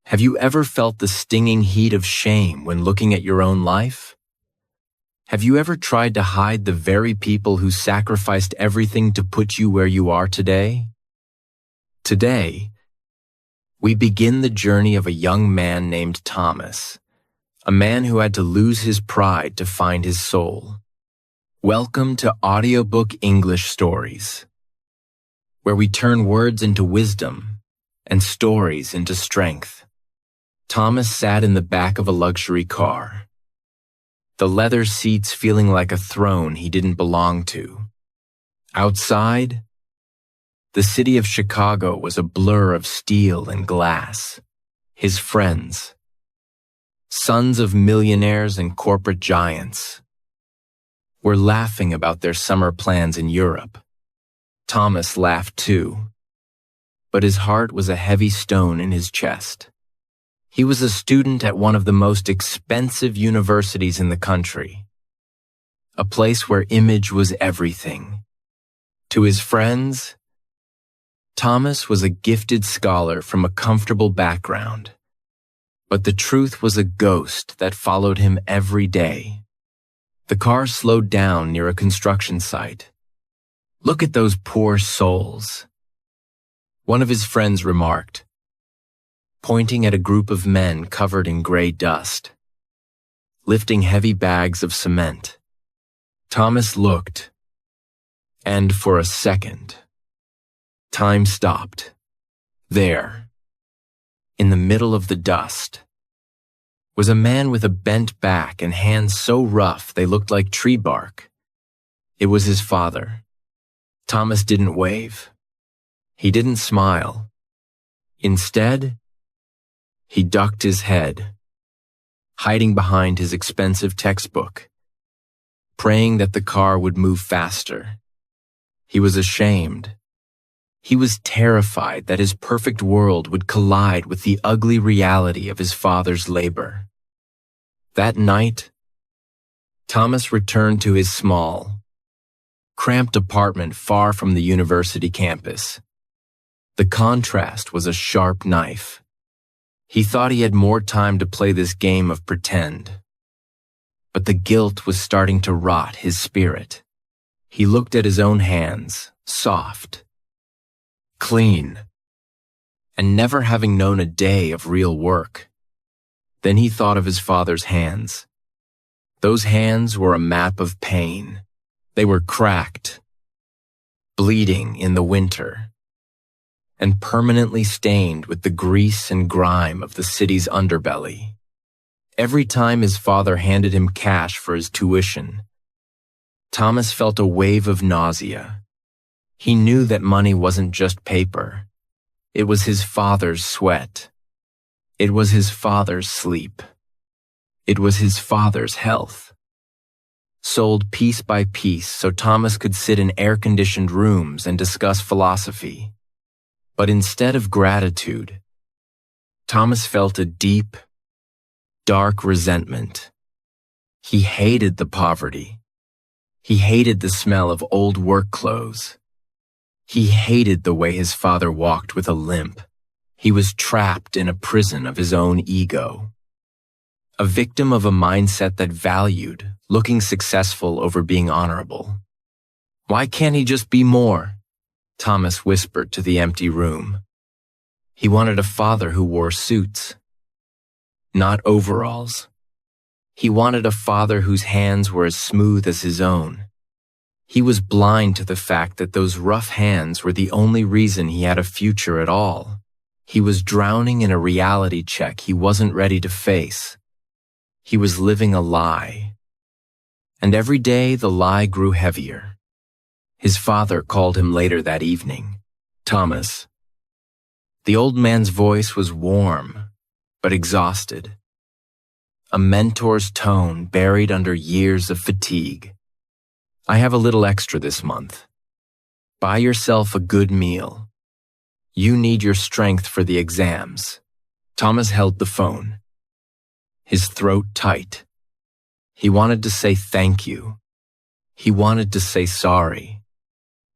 Have you ever felt the stinging heat of shame when looking at your own life? Have you ever tried to hide the very people who sacrificed everything to put you where you are today? Today, we begin the journey of a young man named Thomas, a man who had to lose his pride to find his soul. Welcome to Audiobook English Stories, where we turn words into wisdom and stories into strength. Thomas sat in the back of a luxury car, the leather seats feeling like a throne he didn't belong to. Outside, the city of Chicago was a blur of steel and glass. His friends, sons of millionaires and corporate giants, were laughing about their summer plans in Europe. Thomas laughed too, but his heart was a heavy stone in his chest. He was a student at one of the most expensive universities in the country, a place where image was everything. To his friends, Thomas was a gifted scholar from a comfortable background, but the truth was a ghost that followed him every day. The car slowed down near a construction site. "Look at those poor souls," one of his friends remarked, pointing at a group of men covered in gray dust, lifting heavy bags of cement. Thomas looked, and for a second, time stopped. There, in the middle of the dust, was a man with a bent back and hands so rough they looked like tree bark. It was his father. Thomas didn't wave. He didn't smile. Instead, he ducked his head, hiding behind his expensive textbook, praying that the car would move faster. He was ashamed. He was terrified that his perfect world would collide with the ugly reality of his father's labor. That night, Thomas returned to his small, cramped apartment far from the university campus. The contrast was a sharp knife. He thought he had more time to play this game of pretend, but the guilt was starting to rot his spirit. He looked at his own hands, soft, clean, and never having known a day of real work. Then he thought of his father's hands. Those hands were a map of pain. They were cracked, bleeding in the winter, and permanently stained with the grease and grime of the city's underbelly. Every time his father handed him cash for his tuition, Thomas felt a wave of nausea. He knew that money wasn't just paper. It was his father's sweat. It was his father's sleep. It was his father's health, sold piece by piece so Thomas could sit in air-conditioned rooms and discuss philosophy. But instead of gratitude, Thomas felt a deep, dark resentment. He hated the poverty. He hated the smell of old work clothes. He hated the way his father walked with a limp. He was trapped in a prison of his own ego, a victim of a mindset that valued looking successful over being honorable. "Why can't he just be more?" Thomas whispered to the empty room. He wanted a father who wore suits, not overalls. He wanted a father whose hands were as smooth as his own. He was blind to the fact that those rough hands were the only reason he had a future at all. He was drowning in a reality check he wasn't ready to face. He was living a lie. And every day the lie grew heavier. His father called him later that evening. "Thomas." The old man's voice was warm, but exhausted. A mentor's tone buried under years of fatigue. "I have a little extra this month. Buy yourself a good meal. You need your strength for the exams." Thomas held the phone, his throat tight. He wanted to say thank you. He wanted to say sorry.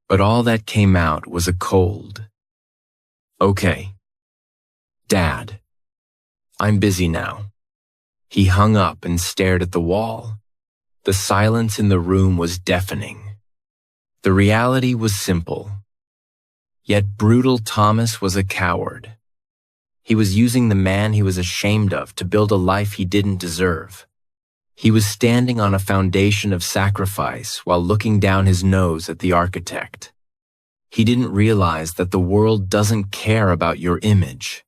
But all that came out was a cold, "Okay, Dad." I'm busy now." He hung up and stared at the wall. The silence in the room was deafening. The reality was simple. Yet brutal Thomas was a coward. He was using the man he was ashamed of to build a life he didn't deserve. He was standing on a foundation of sacrifice while looking down his nose at the architect. He didn't realize that the world doesn't care about your image.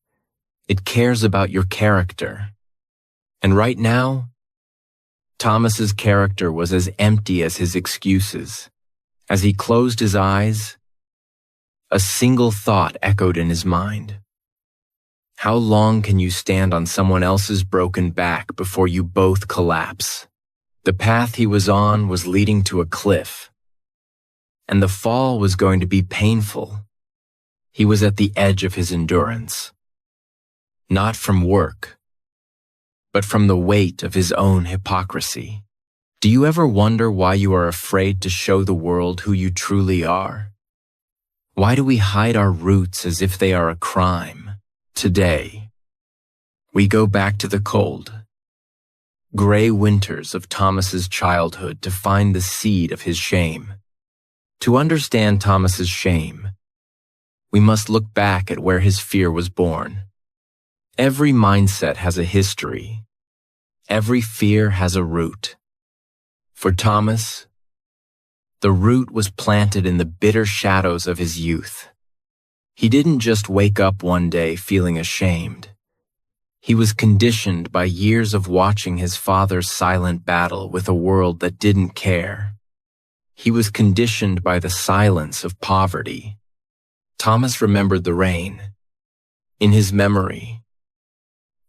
It cares about your character. And right now, Thomas's character was as empty as his excuses. As he closed his eyes, a single thought echoed in his mind. How long can you stand on someone else's broken back before you both collapse? The path he was on was leading to a cliff, and the fall was going to be painful. He was at the edge of his endurance. Not from work, but from the weight of his own hypocrisy. Do you ever wonder why you are afraid to show the world who you truly are? Why do we hide our roots as if they are a crime? Today, we go back to the cold, gray winters of Thomas's childhood to find the seed of his shame. To understand Thomas's shame, we must look back at where his fear was born. Every mindset has a history. Every fear has a root. For Thomas, the root was planted in the bitter shadows of his youth. He didn't just wake up one day feeling ashamed. He was conditioned by years of watching his father's silent battle with a world that didn't care. He was conditioned by the silence of poverty. Thomas remembered the rain. In his memory,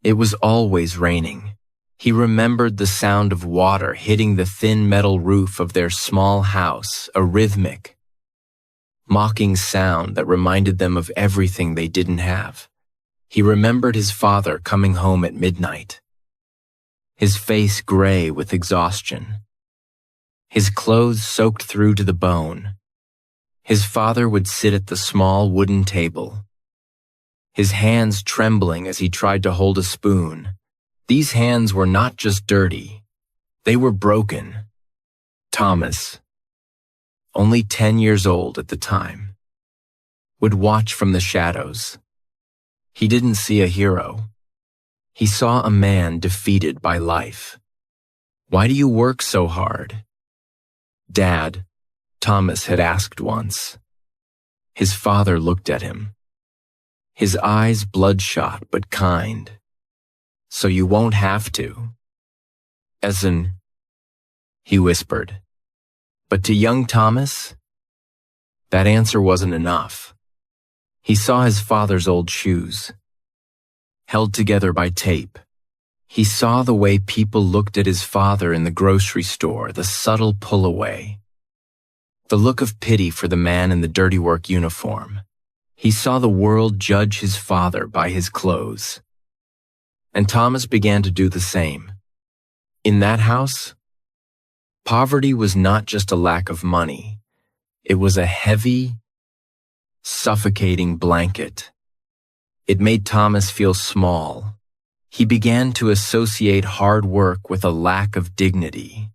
it was always raining. He remembered the sound of water hitting the thin metal roof of their small house, a rhythmic, mocking sound that reminded them of everything they didn't have. He remembered his father coming home at midnight, his face gray with exhaustion, his clothes soaked through to the bone. His father would sit at the small wooden table, his hands trembling as he tried to hold a spoon. These hands were not just dirty, they were broken. Thomas, only 10 years old at the time, would watch from the shadows. He didn't see a hero. He saw a man defeated by life. "Why do you work so hard?" "Dad," Thomas had asked once. His father looked at him, his eyes bloodshot but kind. "So you won't have to." "Essen," he whispered. But to young Thomas, that answer wasn't enough. He saw his father's old shoes, held together by tape. He saw the way people looked at his father in the grocery store, the subtle pull away, the look of pity for the man in the dirty work uniform. He saw the world judge his father by his clothes. And Thomas began to do the same. In that house, poverty was not just a lack of money. It was a heavy, suffocating blanket. It made Thomas feel small. He began to associate hard work with a lack of dignity.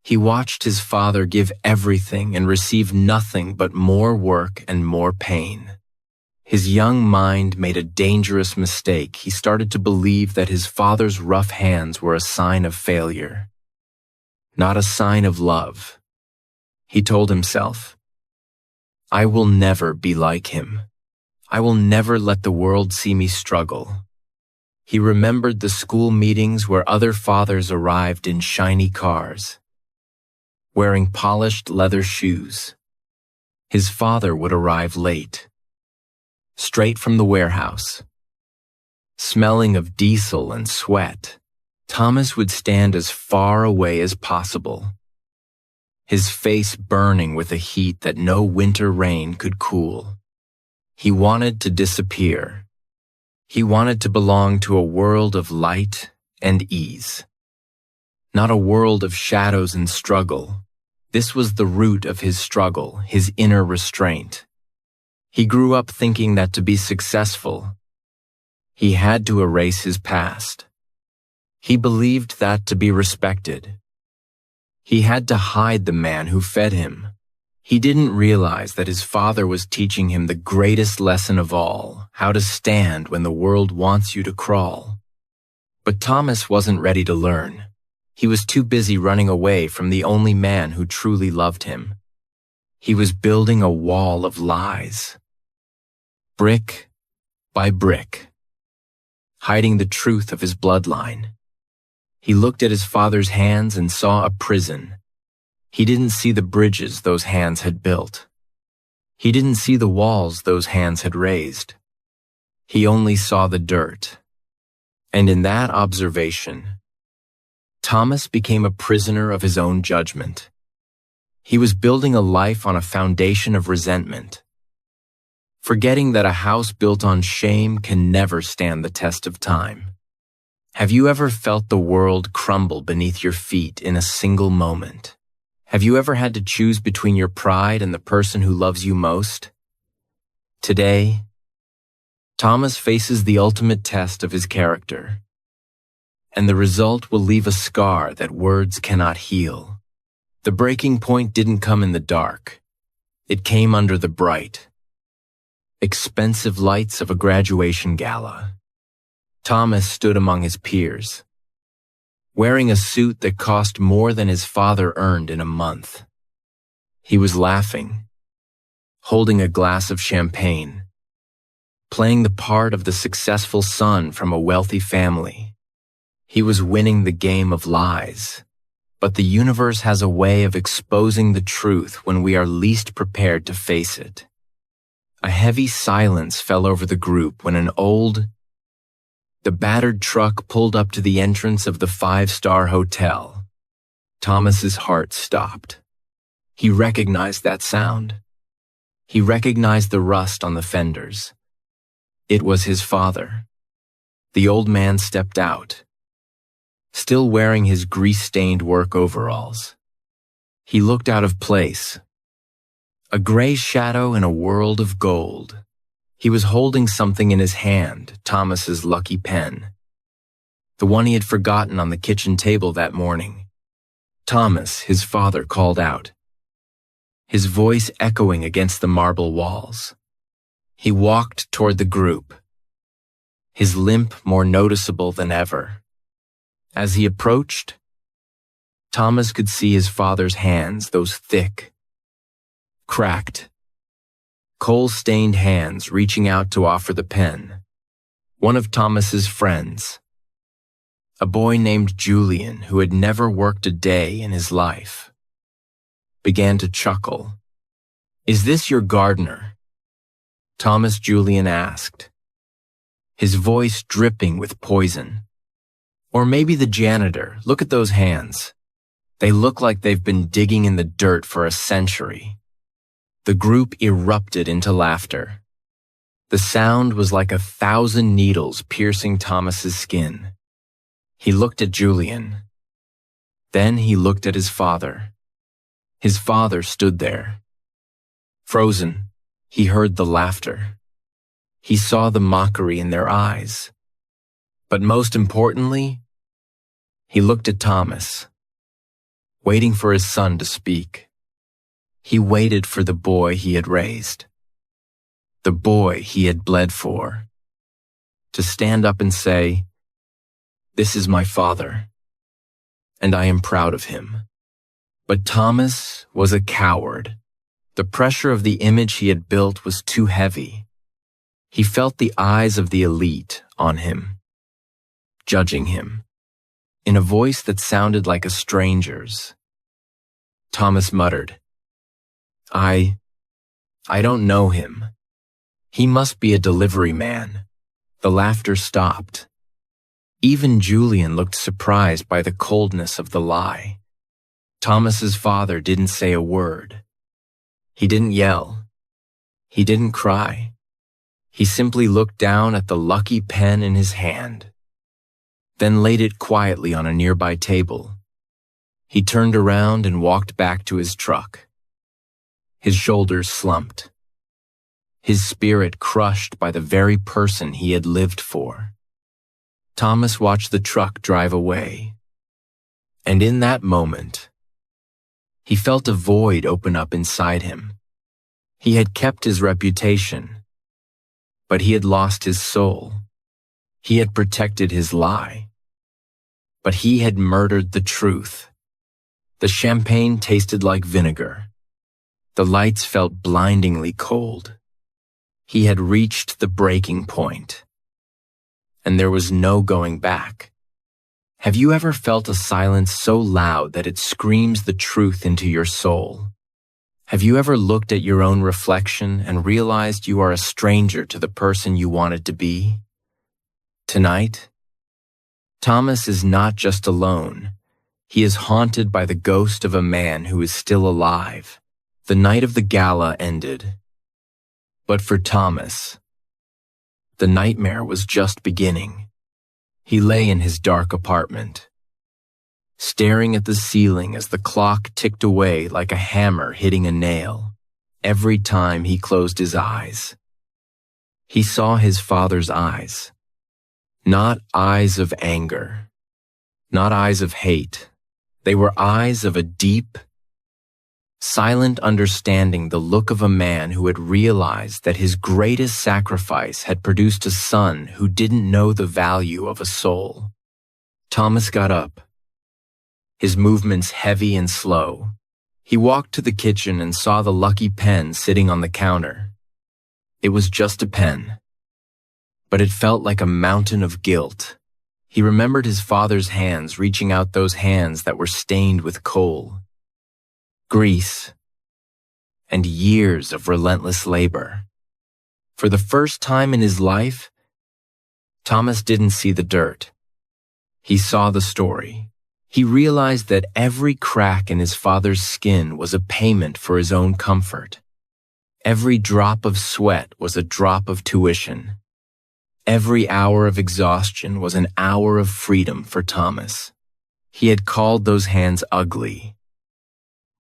He watched his father give everything and receive nothing but more work and more pain. His young mind made a dangerous mistake. He started to believe that his father's rough hands were a sign of failure, not a sign of love. He told himself, "I will never be like him. I will never let the world see me struggle." He remembered the school meetings where other fathers arrived in shiny cars, wearing polished leather shoes. His father would arrive late, straight from the warehouse, smelling of diesel and sweat. Thomas would stand as far away as possible, his face burning with a heat that no winter rain could cool. He wanted to disappear. He wanted to belong to a world of light and ease, not a world of shadows and struggle. This was the root of his struggle, his inner restraint. He grew up thinking that to be successful, He had to erase his past. He believed that to be respected. He had to hide the man who fed him. He didn't realize that his father was teaching him the greatest lesson of all, how to stand when the world wants you to crawl. But Thomas wasn't ready to learn. He was too busy running away from the only man who truly loved him. He was building a wall of lies, brick by brick, hiding the truth of his bloodline. He looked at his father's hands and saw a prison. He didn't see the bridges those hands had built. He didn't see the walls those hands had raised. He only saw the dirt. And in that observation, Thomas became a prisoner of his own judgment. He was building a life on a foundation of resentment, forgetting that a house built on shame can never stand the test of time. Have you ever felt the world crumble beneath your feet in a single moment? Have you ever had to choose between your pride and the person who loves you most? Today, Thomas faces the ultimate test of his character, and the result will leave a scar that words cannot heal. The breaking point didn't come in the dark. It came under the bright, expensive lights of a graduation gala. Thomas stood among his peers, wearing a suit that cost more than his father earned in a month. He was laughing, holding a glass of champagne, playing the part of the successful son from a wealthy family. He was winning the game of lies. But the universe has a way of exposing the truth when we are least prepared to face it. A heavy silence fell over the group when the battered truck pulled up to the entrance of the 5-star hotel. Thomas's heart stopped. He recognized that sound. He recognized the rust on the fenders. It was his father. The old man stepped out, still wearing his grease-stained work overalls. He looked out of place, a gray shadow in a world of gold. He was holding something in his hand, Thomas's lucky pen, the one he had forgotten on the kitchen table that morning. Thomas, his father, called out, his voice echoing against the marble walls. He walked toward the group, his limp more noticeable than ever. As he approached, Thomas could see his father's hands, those thick, cracked, coal-stained hands reaching out to offer the pen. One of Thomas's friends, a boy named Julian who had never worked a day in his life, began to chuckle. "Is this your gardener?" Thomas Julian asked, his voice dripping with poison. "Or maybe the janitor. Look at those hands. They look like they've been digging in the dirt for a century." The group erupted into laughter. The sound was like 1,000 needles piercing Thomas's skin. He looked at Julian. Then he looked at his father. His father stood there. Frozen, he heard the laughter. He saw the mockery in their eyes. But most importantly, he looked at Thomas, waiting for his son to speak. He waited for the boy he had raised, the boy he had bled for, to stand up and say, "This is my father, and I am proud of him." But Thomas was a coward. The pressure of the image he had built was too heavy. He felt the eyes of the elite on him, judging him, in a voice that sounded like a stranger's. Thomas muttered, I don't know him. He must be a delivery man." The laughter stopped. Even Julian looked surprised by the coldness of the lie. Thomas's father didn't say a word. He didn't yell. He didn't cry. He simply looked down at the lucky pen in his hand, then laid it quietly on a nearby table. He turned around and walked back to his truck. His shoulders slumped. his spirit crushed by the very person he had lived for. Thomas watched the truck drive away, and in that moment, he felt a void open up inside him. He had kept his reputation, but he had lost his soul. He had protected his lie, but he had murdered the truth. The champagne tasted like vinegar. The lights felt blindingly cold. He had reached the breaking point, and there was no going back. Have you ever felt a silence so loud that it screams the truth into your soul? Have you ever looked at your own reflection and realized you are a stranger to the person you wanted to be? Tonight, Thomas is not just alone. He is haunted by the ghost of a man who is still alive. The night of the gala ended. But for Thomas, the nightmare was just beginning. He lay in his dark apartment, staring at the ceiling as the clock ticked away like a hammer hitting a nail. Every time he closed his eyes, he saw his father's eyes. Not eyes of anger, not eyes of hate. They were eyes of a deep, silent understanding, the look of a man who had realized that his greatest sacrifice had produced a son who didn't know the value of a soul. Thomas got up, his movements heavy and slow. He walked to the kitchen and saw the lucky pen sitting on the counter. It was just a pen, but it felt like a mountain of guilt. He remembered his father's hands reaching out, those hands that were stained with coal, grease, and years of relentless labor. For the first time in his life, Thomas didn't see the dirt. He saw the story. He realized that every crack in his father's skin was a payment for his own comfort. Every drop of sweat was a drop of tuition. Every hour of exhaustion was an hour of freedom for Thomas. He had called those hands ugly,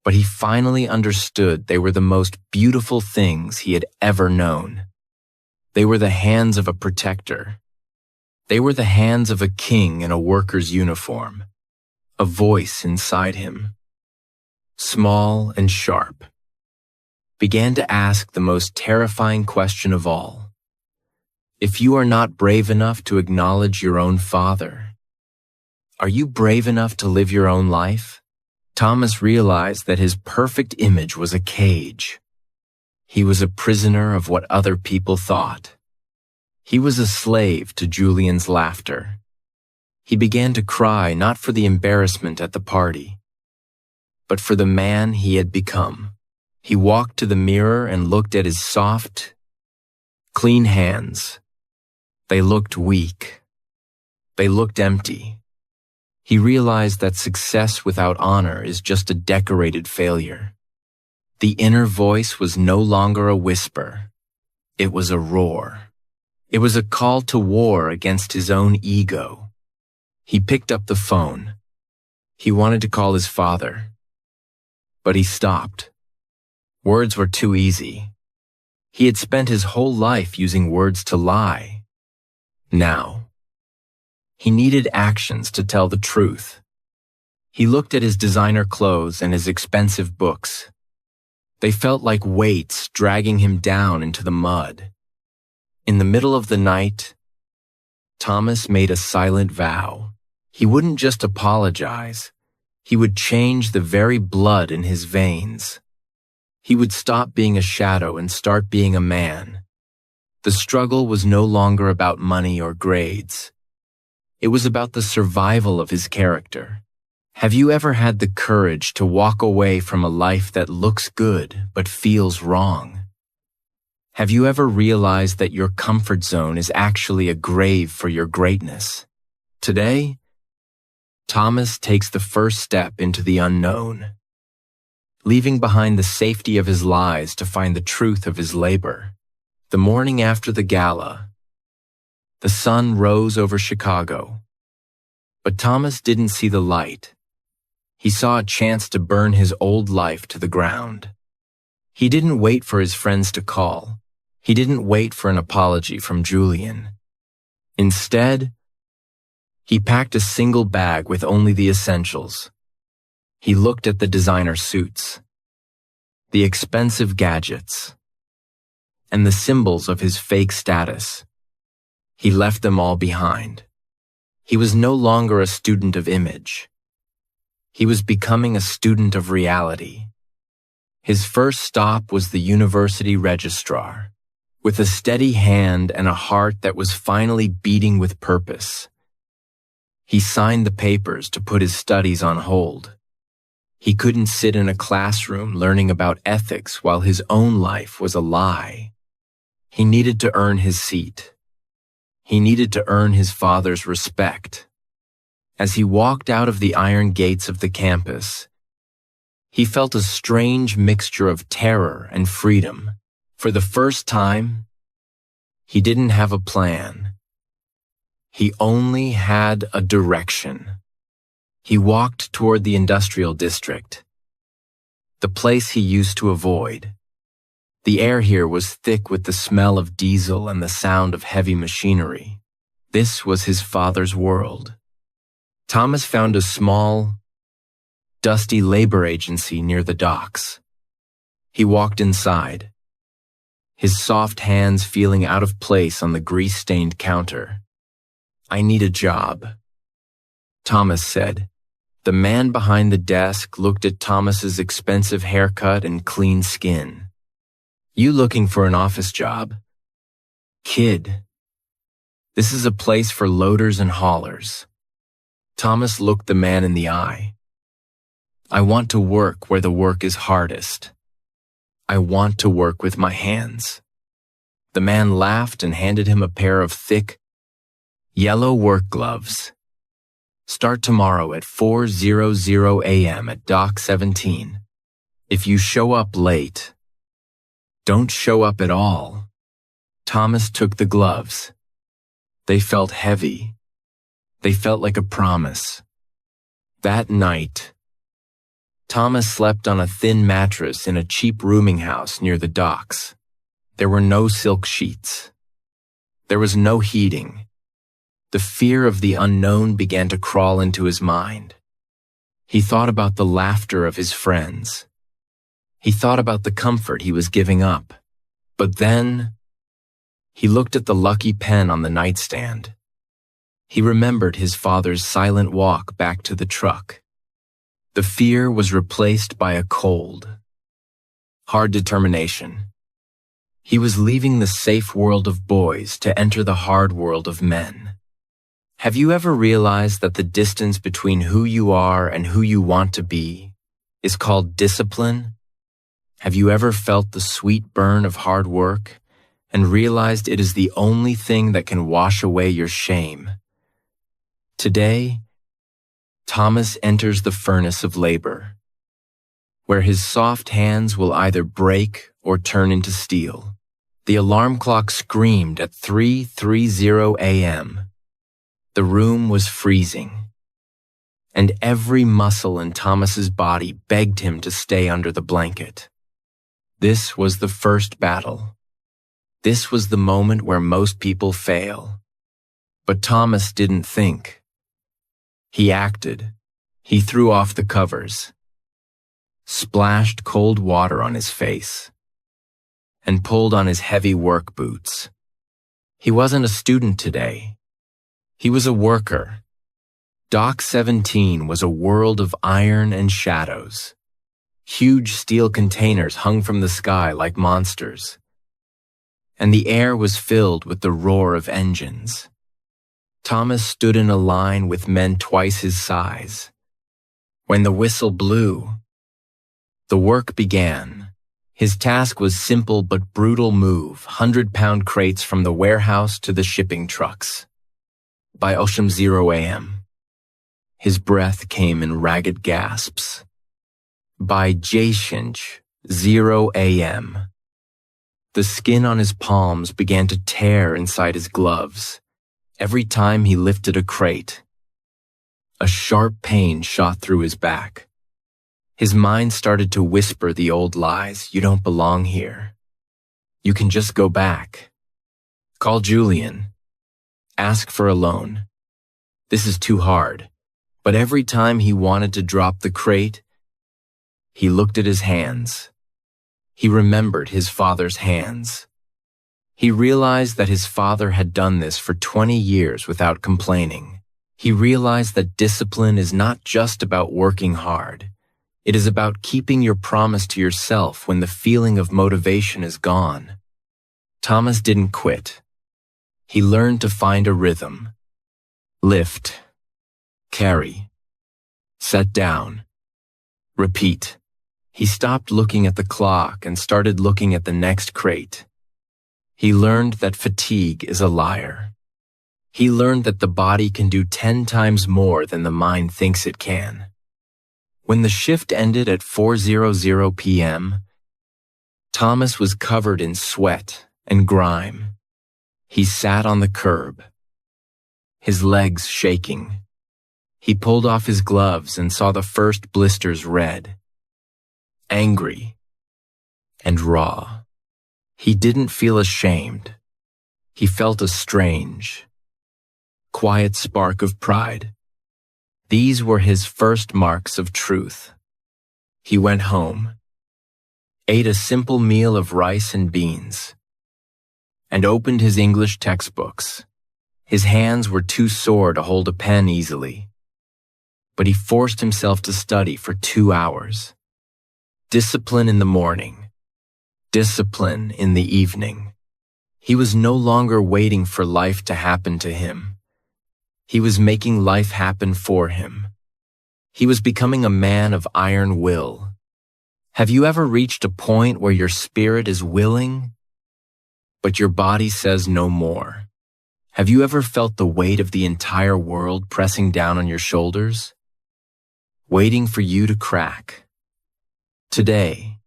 but he finally understood they were the most beautiful things he had ever known. They were the hands of a protector. They were the hands of a king in a worker's uniform. A voice inside him, small and sharp, began to ask the most terrifying question of all. If you are not brave enough to acknowledge your own father, are you brave enough to live your own life? Thomas realized that his perfect image was a cage. He was a prisoner of what other people thought. He was a slave to Julian's laughter. He began to cry not for the embarrassment at the party, but for the man he had become. He walked to the mirror and looked at his soft, clean hands. They looked weak. They looked empty. He realized that success without honor is just a decorated failure. The inner voice was no longer a whisper. It was a roar. It was a call to war against his own ego. He picked up the phone. He wanted to call his father, but he stopped. Words were too easy. He had spent his whole life using words to lie. Now, he needed actions to tell the truth. He looked at his designer clothes and his expensive books. They felt like weights dragging him down into the mud. In the middle of the night, Thomas made a silent vow. He wouldn't just apologize. He would change the very blood in his veins. He would stop being a shadow and start being a man. The struggle was no longer about money or grades. It was about the survival of his character. Have you ever had the courage to walk away from a life that looks good but feels wrong? Have you ever realized that your comfort zone is actually a grave for your greatness? Today, Thomas takes the first step into the unknown, leaving behind the safety of his lies to find the truth of his labor. The morning after the gala, the sun rose over Chicago, but Thomas didn't see the light. He saw a chance to burn his old life to the ground. He didn't wait for his friends to call. He didn't wait for an apology from Julian. Instead, he packed a single bag with only the essentials. He looked at the designer suits, the expensive gadgets, and the symbols of his fake status. He left them all behind. He was no longer a student of image. He was becoming a student of reality. His first stop was the university registrar. With a steady hand and a heart that was finally beating with purpose, he signed the papers to put his studies on hold. He couldn't sit in a classroom learning about ethics while his own life was a lie. He needed to earn his seat. He needed to earn his father's respect. As he walked out of the iron gates of the campus, he felt a strange mixture of terror and freedom. For the first time, he didn't have a plan. He only had a direction. He walked toward the industrial district, the place he used to avoid. The air here was thick with the smell of diesel and the sound of heavy machinery. This was his father's world. Thomas found a small, dusty labor agency near the docks. He walked inside, his soft hands feeling out of place on the grease-stained counter. "I need a job," Thomas said. The man behind the desk looked at Thomas's expensive haircut and clean skin. "You looking for an office job?" "Kid, this is a place for loaders and haulers." Thomas looked the man in the eye. "I want to work where the work is hardest. I want to work with my hands." The man laughed and handed him a pair of thick, yellow work gloves. "Start tomorrow at 4:00 a.m. at Dock 17. If you show up late, don't show up at all." Thomas took the gloves. They felt heavy. They felt like a promise. That night, Thomas slept on a thin mattress in a cheap rooming house near the docks. There were no silk sheets. There was no heating. The fear of the unknown began to crawl into his mind. He thought about the laughter of his friends. He thought about the comfort he was giving up. But then, he looked at the lucky pen on the nightstand. He remembered his father's silent walk back to the truck. The fear was replaced by a cold, hard determination. He was leaving the safe world of boys to enter the hard world of men. Have you ever realized that the distance between who you are and who you want to be is called discipline? Have you ever felt the sweet burn of hard work and realized it is the only thing that can wash away your shame? Today, Thomas enters the furnace of labor, where his soft hands will either break or turn into steel. The alarm clock screamed at 3:30 a.m. The room was freezing, and every muscle in Thomas's body begged him to stay under the blanket. This was the first battle. This was the moment where most people fail. But Thomas didn't think. He acted. He threw off the covers, splashed cold water on his face, and pulled on his heavy work boots. He wasn't a student today. He was a worker. Dock 17 was a world of iron and shadows. Huge steel containers hung from the sky like monsters, and the air was filled with the roar of engines. Thomas stood in a line with men twice his size. When the whistle blew, the work began. His task was simple but brutal: move 100-pound crates from the warehouse to the shipping trucks. By 0 a.m., his breath came in ragged gasps. By 0 a.m., the skin on his palms began to tear inside his gloves. Every time he lifted a crate, a sharp pain shot through his back. His mind started to whisper the old lies: "You don't belong here. You can just go back. Call Julian. Ask for a loan. This is too hard. But every time he wanted to drop the crate, he looked at his hands. He remembered his father's hands. He realized that his father had done this for 20 years without complaining. He realized that discipline is not just about working hard. It is about keeping your promise to yourself when the feeling of motivation is gone. Thomas didn't quit. He learned to find a rhythm. Lift. Carry. Set down. Repeat. He stopped looking at the clock and started looking at the next crate. He learned that fatigue is a liar. He learned that the body can do 10 times more than the mind thinks it can. When the shift ended at 4:00 p.m., Thomas was covered in sweat and grime. He sat on the curb, his legs shaking. He pulled off his gloves and saw the first blisters red, angry, and raw. He didn't feel ashamed. He felt a strange, quiet spark of pride. These were his first marks of truth. He went home, ate a simple meal of rice and beans, and opened his English textbooks. His hands were too sore to hold a pen easily, but he forced himself to study for 2 hours. Discipline in the morning, discipline in the evening. He was no longer waiting for life to happen to him. He was making life happen for him. He was becoming a man of iron will. Have you ever reached a point where your spirit is willing, but your body says no more? Have you ever felt the weight of the entire world pressing down on your shoulders, waiting for you to crack? Today,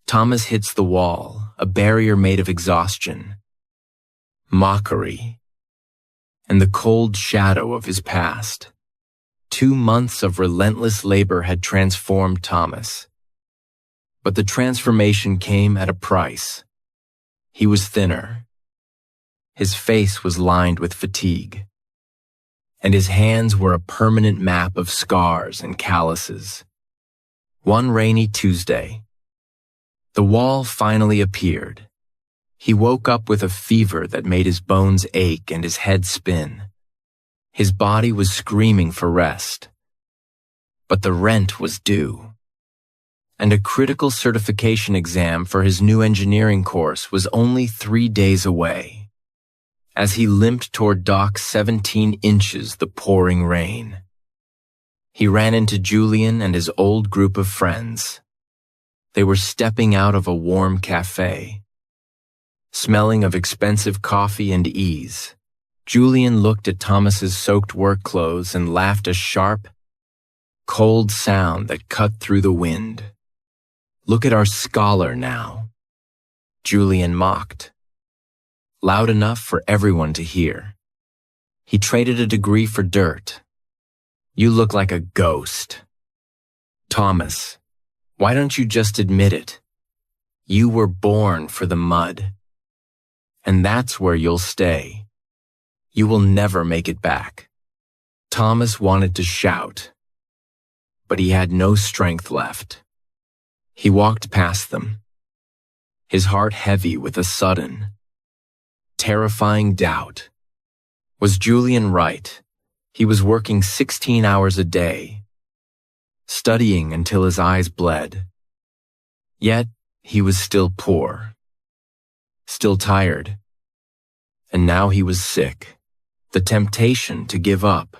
Thomas hits the wall, a barrier made of exhaustion, mockery, and the cold shadow of his past. 2 months of relentless labor had transformed Thomas. But the transformation came at a price. He was thinner. His face was lined with fatigue, and his hands were a permanent map of scars and calluses. One rainy Tuesday, the wall finally appeared. He woke up with a fever that made his bones ache and his head spin. His body was screaming for rest. But the rent was due, and a critical certification exam for his new engineering course was only 3 days away. As he limped toward dock 17 inches the pouring rain, he ran into Julian and his old group of friends. They were stepping out of a warm cafe, smelling of expensive coffee and ease. Julian looked at Thomas's soaked work clothes and laughed a sharp, cold sound that cut through the wind. "Look at our scholar now," Julian mocked, loud enough for everyone to hear. "He traded a degree for dirt. You look like a ghost." "Thomas, why don't you just admit it? You were born for the mud. And that's where you'll stay. You will never make it back." Thomas wanted to shout, but he had no strength left. He walked past them, his heart heavy with a sudden, terrifying doubt. Was Julian right? He was working 16 hours a day, studying until his eyes bled. Yet he was still poor, still tired, and now he was sick. The temptation to give up,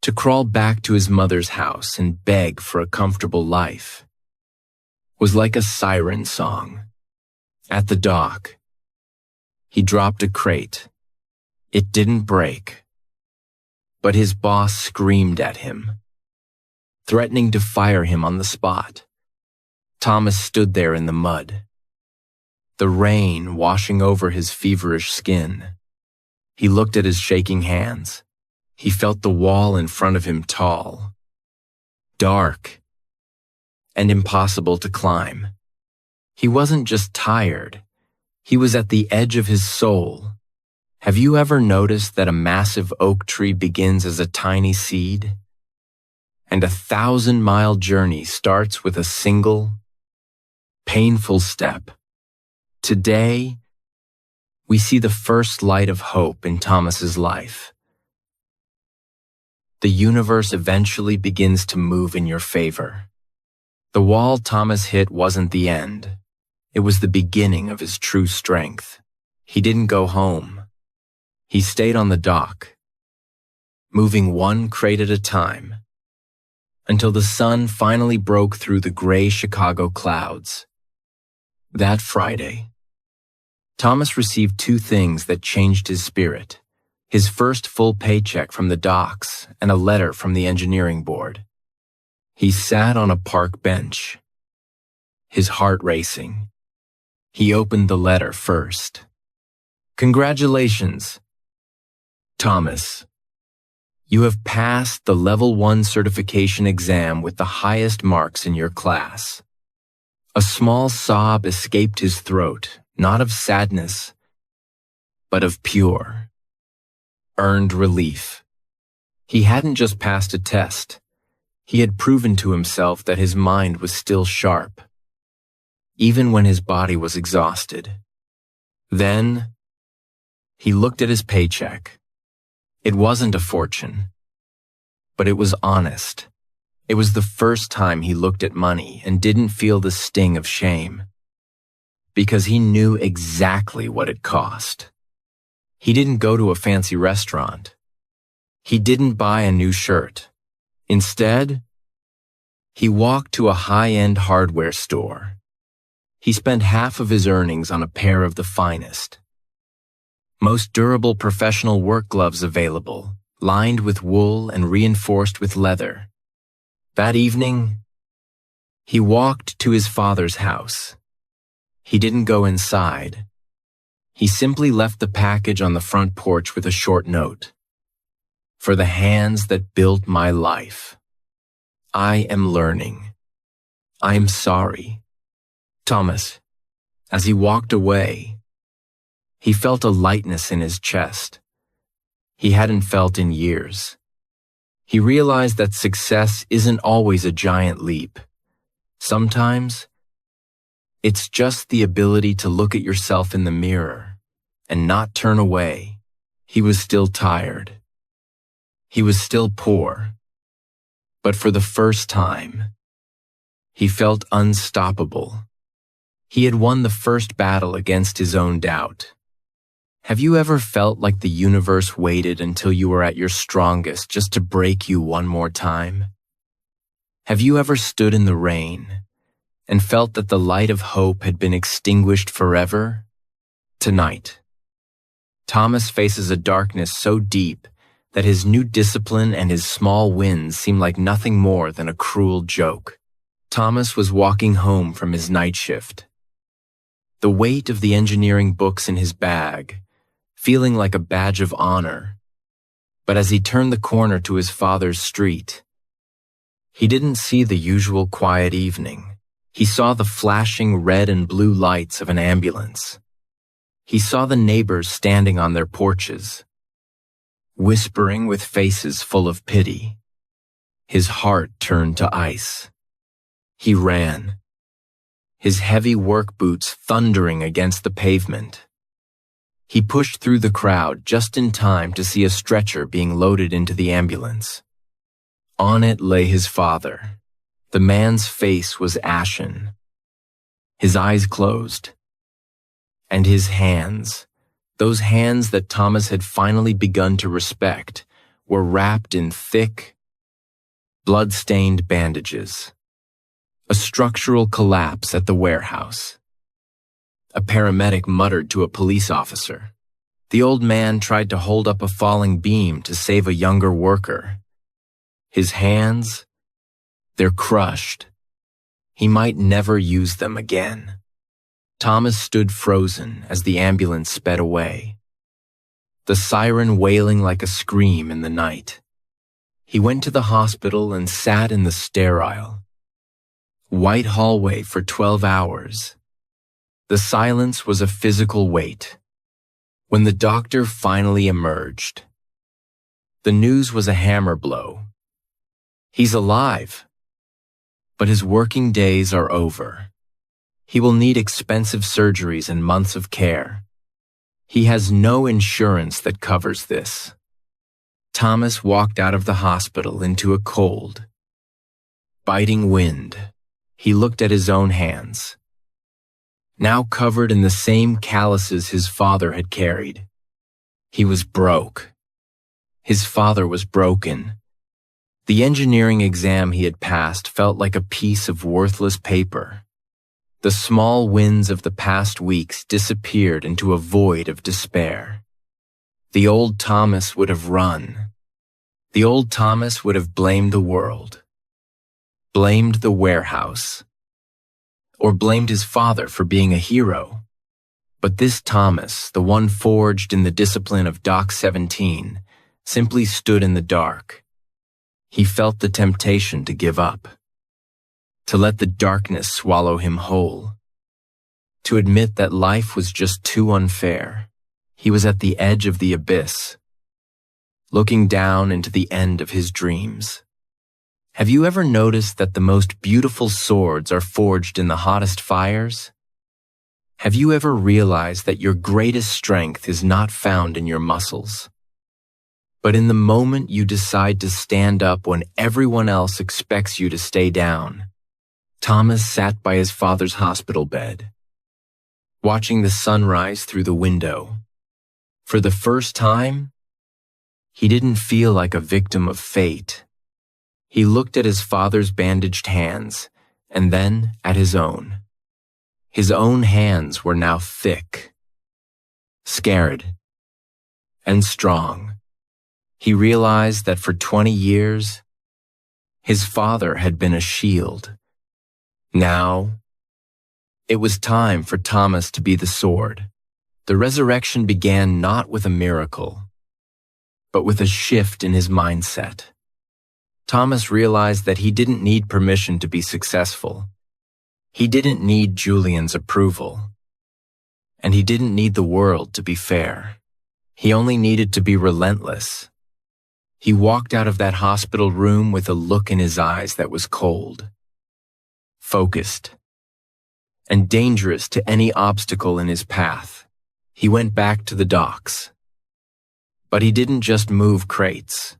to crawl back to his mother's house and beg for a comfortable life, was like a siren song. At the dock, he dropped a crate. It didn't break, but his boss screamed at him, threatening to fire him on the spot. Thomas stood there in the mud, the rain washing over his feverish skin. He looked at his shaking hands. He felt the wall in front of him tall, dark, and impossible to climb. He wasn't just tired, He was at the edge of his soul. Have you ever noticed that a massive oak tree begins as a tiny seed? And a 1,000-mile journey starts with a single, painful step. Today, we see the first light of hope in Thomas's life. The universe eventually begins to move in your favor. The wall Thomas hit wasn't the end. It was the beginning of his true strength. He didn't go home. He stayed on the dock, moving one crate at a time, until the sun finally broke through the gray Chicago clouds. That Friday, Thomas received two things that changed his spirit: his first full paycheck from the docks and a letter from the engineering board. He sat on a park bench, his heart racing. He opened the letter first. "Congratulations, Thomas. You have passed the Level 1 certification exam with the highest marks in your class." A small sob escaped his throat, not of sadness, but of pure, earned relief. He hadn't just passed a test. He had proven to himself that his mind was still sharp, even when his body was exhausted. Then, he looked at his paycheck. It wasn't a fortune, but it was honest. It was the first time he looked at money and didn't feel the sting of shame, because he knew exactly what it cost. He didn't go to a fancy restaurant. He didn't buy a new shirt. Instead, he walked to a high-end hardware store. He spent half of his earnings on a pair of the finest, most durable professional work gloves available, lined with wool and reinforced with leather. That evening, he walked to his father's house. He didn't go inside. He simply left the package on the front porch with a short note. "For the hands that built my life. I am learning. I am sorry." Thomas, as he walked away, he felt a lightness in his chest he hadn't felt in years. He realized that success isn't always a giant leap. Sometimes, it's just the ability to look at yourself in the mirror and not turn away. He was still tired. He was still poor. But for the first time, he felt unstoppable. He had won the first battle against his own doubt. Have you ever felt like the universe waited until you were at your strongest just to break you one more time? Have you ever stood in the rain and felt that the light of hope had been extinguished forever? Tonight, Thomas faces a darkness so deep that his new discipline and his small wins seem like nothing more than a cruel joke. Thomas was walking home from his night shift, the weight of the engineering books in his bag, feeling like a badge of honor. But as he turned the corner to his father's street, he didn't see the usual quiet evening. He saw the flashing red and blue lights of an ambulance. He saw the neighbors standing on their porches, whispering with faces full of pity. His heart turned to ice. He ran, his heavy work boots thundering against the pavement. He pushed through the crowd just in time to see a stretcher being loaded into the ambulance. On it lay his father. The man's face was ashen, his eyes closed, and his hands, those hands that Thomas had finally begun to respect, were wrapped in thick, blood-stained bandages. A structural collapse at the warehouse. A paramedic muttered to a police officer. The old man tried to hold up a falling beam to save a younger worker. His hands, they're crushed. He might never use them again. Thomas stood frozen as the ambulance sped away, the siren wailing like a scream in the night. He went to the hospital and sat in the sterile, white hallway for 12 hours. The silence was a physical weight. When the doctor finally emerged, the news was a hammer blow. He's alive, but his working days are over. He will need expensive surgeries and months of care. He has no insurance that covers this. Thomas walked out of the hospital into a cold, biting wind. He looked at his own hands, now covered in the same calluses his father had carried. He was broke. His father was broken. The engineering exam he had passed felt like a piece of worthless paper. The small wins of the past weeks disappeared into a void of despair. The old Thomas would have run. The old Thomas would have blamed the world, blamed the warehouse, or blamed his father for being a hero. But this Thomas, the one forged in the discipline of Doc 17, simply stood in the dark. He felt the temptation to give up, to let the darkness swallow him whole, to admit that life was just too unfair. He was at the edge of the abyss, looking down into the end of his dreams. Have you ever noticed that the most beautiful swords are forged in the hottest fires? Have you ever realized that your greatest strength is not found in your muscles, but in the moment you decide to stand up when everyone else expects you to stay down? Thomas sat by his father's hospital bed, watching the sunrise through the window. For the first time, he didn't feel like a victim of fate. He looked at his father's bandaged hands, and then at his own. His own hands were now thick, scared, and strong. He realized that for 20 years, his father had been a shield. Now, it was time for Thomas to be the sword. The resurrection began not with a miracle, but with a shift in his mindset. Thomas realized that he didn't need permission to be successful. He didn't need Julian's approval. And he didn't need the world to be fair. He only needed to be relentless. He walked out of that hospital room with a look in his eyes that was cold, focused, and dangerous to any obstacle in his path. He went back to the docks. But he didn't just move crates.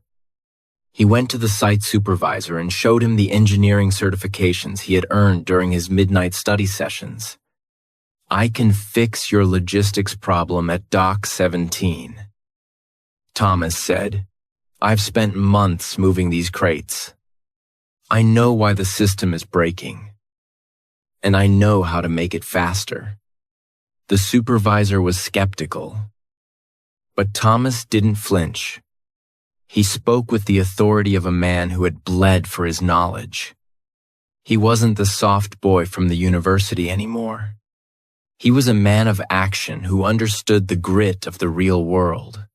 He went to the site supervisor and showed him the engineering certifications he had earned during his midnight study sessions. "I can fix your logistics problem at Dock 17. Thomas said, "I've spent months moving these crates. I know why the system is breaking, and I know how to make it faster." The supervisor was skeptical, but Thomas didn't flinch. He spoke with the authority of a man who had bled for his knowledge. He wasn't the soft boy from the university anymore. He was a man of action who understood the grit of the real world.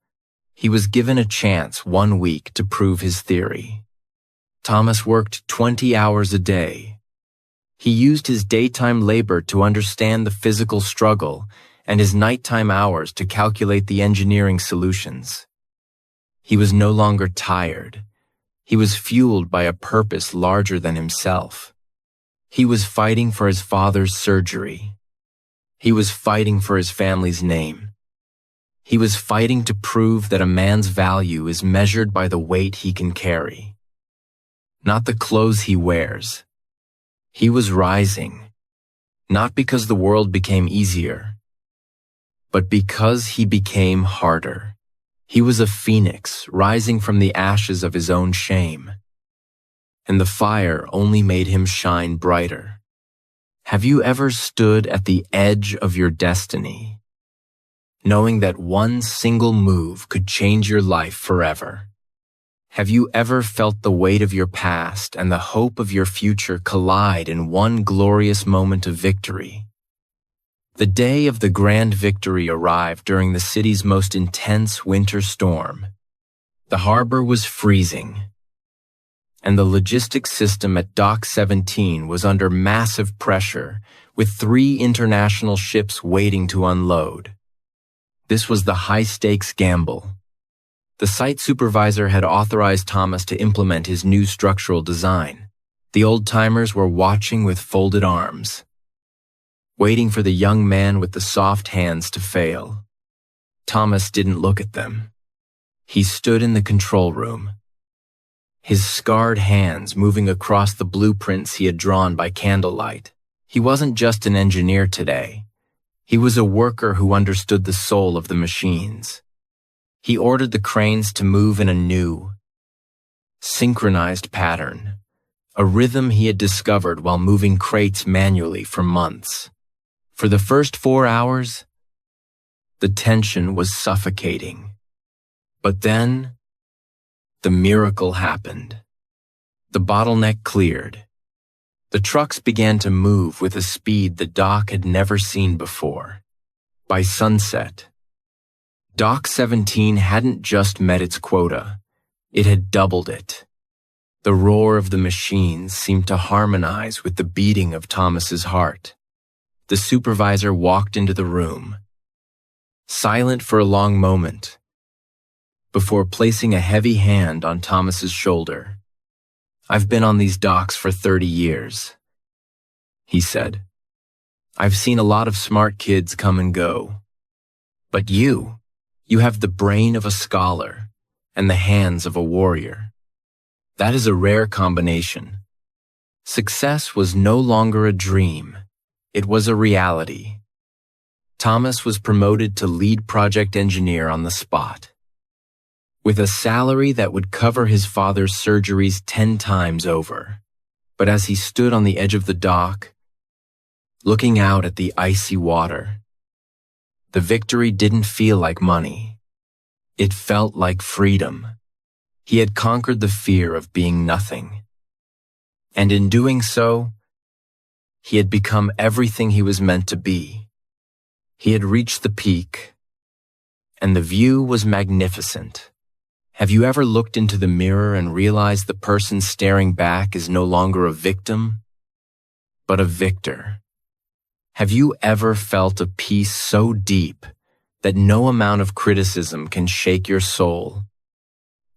He was given a chance 1 week to prove his theory. Thomas worked 20 hours a day. He used his daytime labor to understand the physical struggle and his nighttime hours to calculate the engineering solutions. He was no longer tired. He was fueled by a purpose larger than himself. He was fighting for his father's surgery. He was fighting for his family's name. He was fighting to prove that a man's value is measured by the weight he can carry, not the clothes he wears. He was rising, not because the world became easier, but because he became harder. He was a phoenix rising from the ashes of his own shame, and the fire only made him shine brighter. Have you ever stood at the edge of your destiny, knowing that one single move could change your life forever? Have you ever felt the weight of your past and the hope of your future collide in one glorious moment of victory? The day of the grand victory arrived during the city's most intense winter storm. The harbor was freezing, and the logistics system at Dock 17 was under massive pressure with 3 international ships waiting to unload. This was the high-stakes gamble. The site supervisor had authorized Thomas to implement his new structural design. The old-timers were watching with folded arms, waiting for the young man with the soft hands to fail. Thomas didn't look at them. He stood in the control room, his scarred hands moving across the blueprints he had drawn by candlelight. He wasn't just an engineer today. He was a worker who understood the soul of the machines. He ordered the cranes to move in a new, synchronized pattern, a rhythm he had discovered while moving crates manually for months. For the first 4 hours, the tension was suffocating. But then, the miracle happened. The bottleneck cleared. The trucks began to move with a speed the dock had never seen before. By sunset, Dock 17 hadn't just met its quota, it had doubled it. The roar of the machines seemed to harmonize with the beating of Thomas's heart. The supervisor walked into the room, silent for a long moment, before placing a heavy hand on Thomas's shoulder. "I've been on these docks for 30 years, he said. "I've seen a lot of smart kids come and go. But you have the brain of a scholar and the hands of a warrior. That is a rare combination." Success was no longer a dream. It was a reality. Thomas was promoted to lead project engineer on the spot, with a salary that would cover his father's surgeries 10 times over. But as he stood on the edge of the dock, looking out at the icy water, the victory didn't feel like money. It felt like freedom. He had conquered the fear of being nothing. And in doing so, he had become everything he was meant to be. He had reached the peak, and the view was magnificent. Have you ever looked into the mirror and realized the person staring back is no longer a victim, but a victor? Have you ever felt a peace so deep that no amount of criticism can shake your soul?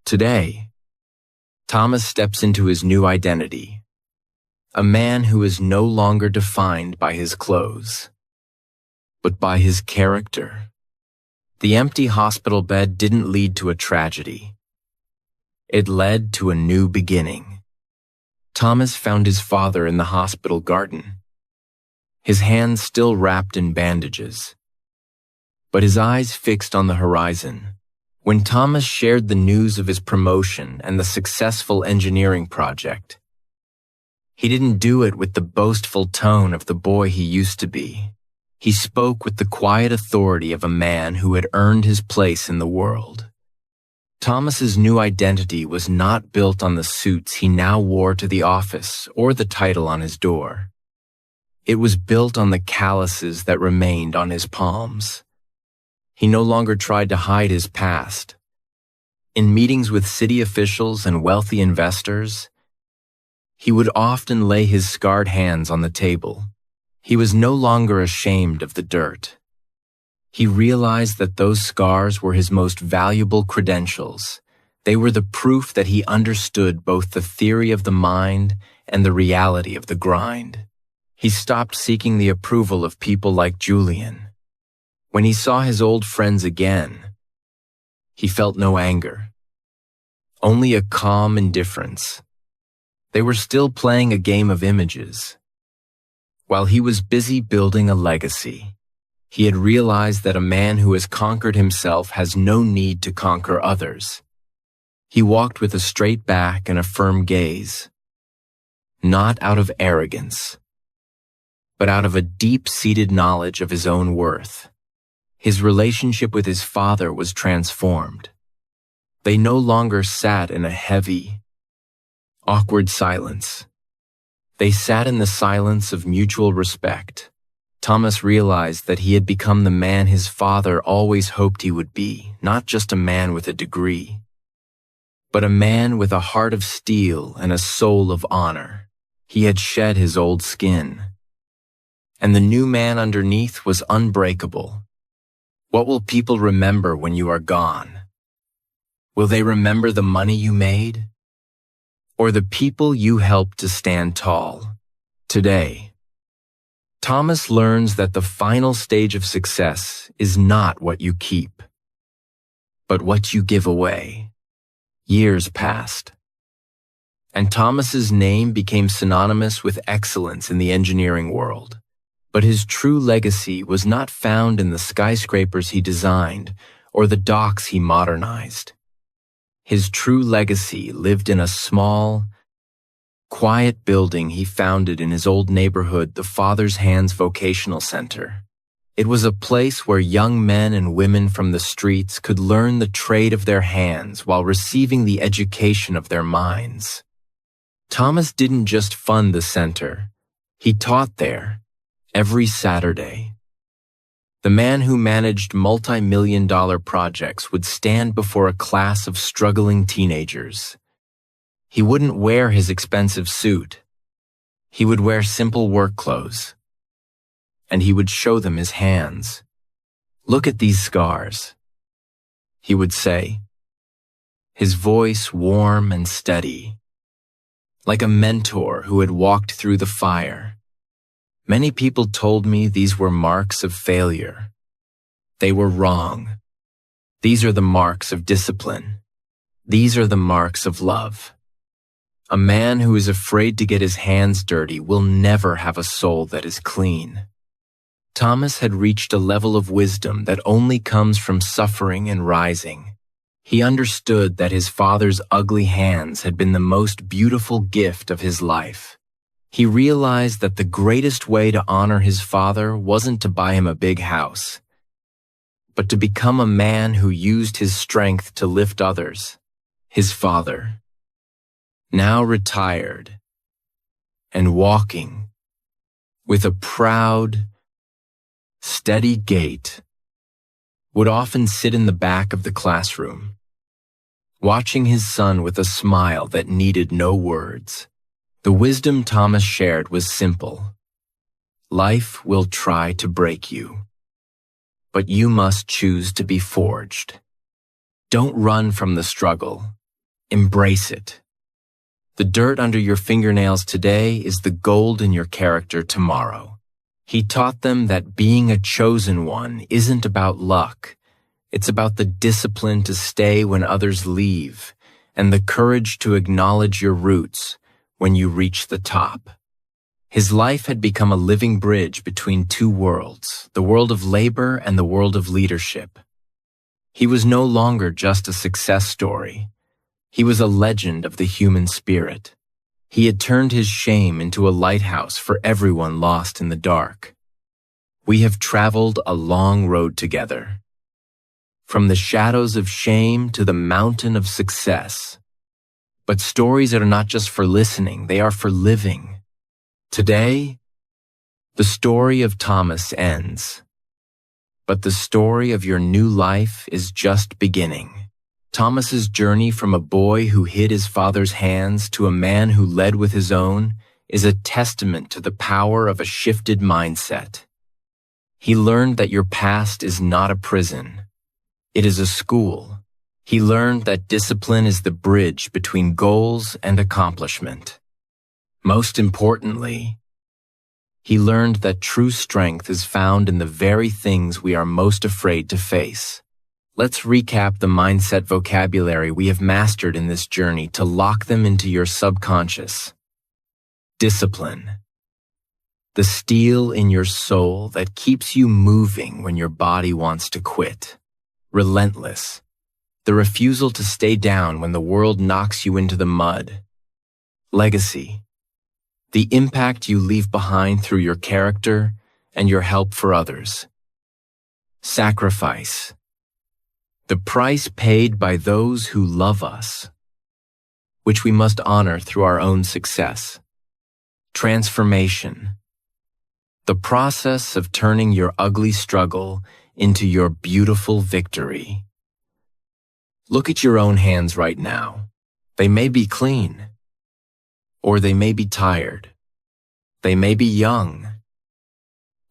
Today, Thomas steps into his new identity, a man who is no longer defined by his clothes, but by his character. The empty hospital bed didn't lead to a tragedy. It led to a new beginning. Thomas found his father in the hospital garden, his hands still wrapped in bandages, but his eyes fixed on the horizon. When Thomas shared the news of his promotion and the successful engineering project, he didn't do it with the boastful tone of the boy he used to be. He spoke with the quiet authority of a man who had earned his place in the world. Thomas's new identity was not built on the suits he now wore to the office or the title on his door. It was built on the calluses that remained on his palms. He no longer tried to hide his past. In meetings with city officials and wealthy investors, he would often lay his scarred hands on the table. He was no longer ashamed of the dirt. He realized that those scars were his most valuable credentials. They were the proof that he understood both the theory of the mind and the reality of the grind. He stopped seeking the approval of people like Julian. When he saw his old friends again, he felt no anger, only a calm indifference. They were still playing a game of images. While he was busy building a legacy, he had realized that a man who has conquered himself has no need to conquer others. He walked with a straight back and a firm gaze, not out of arrogance, but out of a deep-seated knowledge of his own worth. His relationship with his father was transformed. They no longer sat in a heavy, awkward silence. They sat in the silence of mutual respect. Thomas realized that he had become the man his father always hoped he would be, not just a man with a degree, but a man with a heart of steel and a soul of honor. He had shed his old skin, and the new man underneath was unbreakable. What will people remember when you are gone? Will they remember the money you made? Or the people you helped to stand tall? Today, Thomas learns that the final stage of success is not what you keep, but what you give away. Years passed, and Thomas's name became synonymous with excellence in the engineering world. But his true legacy was not found in the skyscrapers he designed or the docks he modernized. His true legacy lived in a small, quiet building he founded in his old neighborhood, the Father's Hands Vocational Center. It was a place where young men and women from the streets could learn the trade of their hands while receiving the education of their minds. Thomas didn't just fund the center, he taught there every Saturday. The man who managed multi-million-dollar projects would stand before a class of struggling teenagers. He wouldn't wear his expensive suit. He would wear simple work clothes. And he would show them his hands. "Look at these scars," he would say, his voice warm and steady, like a mentor who had walked through the fire. Many people told me these were marks of failure. They were wrong. These are the marks of discipline. These are the marks of love. A man who is afraid to get his hands dirty will never have a soul that is clean. Thomas had reached a level of wisdom that only comes from suffering and rising. He understood that his father's ugly hands had been the most beautiful gift of his life. He realized that the greatest way to honor his father wasn't to buy him a big house, but to become a man who used his strength to lift others. His father, now retired and walking with a proud, steady gait, would often sit in the back of the classroom, watching his son with a smile that needed no words. The wisdom Thomas shared was simple. Life will try to break you, but you must choose to be forged. Don't run from the struggle. Embrace it. The dirt under your fingernails today is the gold in your character tomorrow. He taught them that being a chosen one isn't about luck. It's about the discipline to stay when others leave, and the courage to acknowledge your roots when you reach the top. His life had become a living bridge between two worlds, the world of labor and the world of leadership. He was no longer just a success story. He was a legend of the human spirit. He had turned his shame into a lighthouse for everyone lost in the dark. We have traveled a long road together, from the shadows of shame to the mountain of success. But stories are not just for listening, they are for living. Today, the story of Thomas ends, but the story of your new life is just beginning. Thomas's journey from a boy who hid his father's hands to a man who led with his own is a testament to the power of a shifted mindset. He learned that your past is not a prison. It is a school. He learned that discipline is the bridge between goals and accomplishment. Most importantly, he learned that true strength is found in the very things we are most afraid to face. Let's recap the mindset vocabulary we have mastered in this journey to lock them into your subconscious. Discipline. The steel in your soul that keeps you moving when your body wants to quit. Relentless. The refusal to stay down when the world knocks you into the mud. Legacy. The impact you leave behind through your character and your help for others. Sacrifice. The price paid by those who love us, which we must honor through our own success. Transformation. The process of turning your ugly struggle into your beautiful victory. Look at your own hands right now. They may be clean, or they may be tired. They may be young,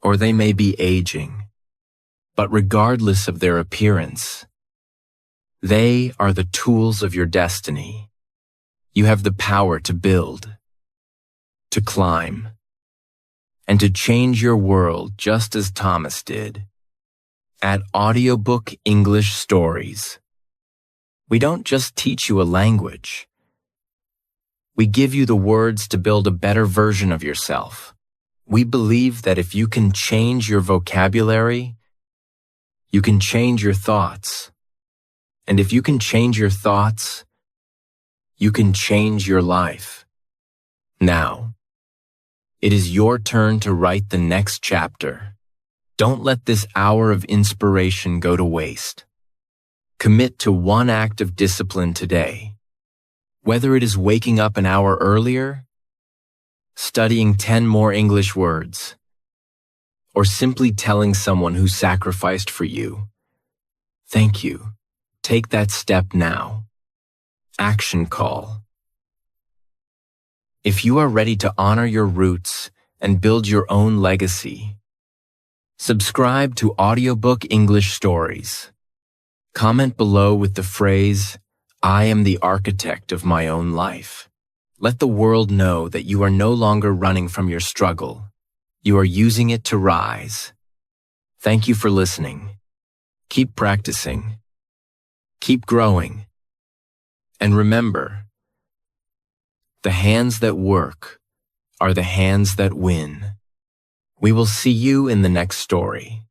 or they may be aging. But regardless of their appearance, they are the tools of your destiny. You have the power to build, to climb, and to change your world just as Thomas did. At Audiobook English Stories, we don't just teach you a language. We give you the words to build a better version of yourself. We believe that if you can change your vocabulary, you can change your thoughts. And if you can change your thoughts, you can change your life. Now, it is your turn to write the next chapter. Don't let this hour of inspiration go to waste. Commit to one act of discipline today. Whether it is waking up an hour earlier, studying 10 more English words, or simply telling someone who sacrificed for you, thank you. Take that step now. Action call. If you are ready to honor your roots and build your own legacy, subscribe to Audiobook English Stories. Comment below with the phrase, "I am the architect of my own life." Let the world know that you are no longer running from your struggle. You are using it to rise. Thank you for listening. Keep practicing. Keep growing. And remember, the hands that work are the hands that win. We will see you in the next story.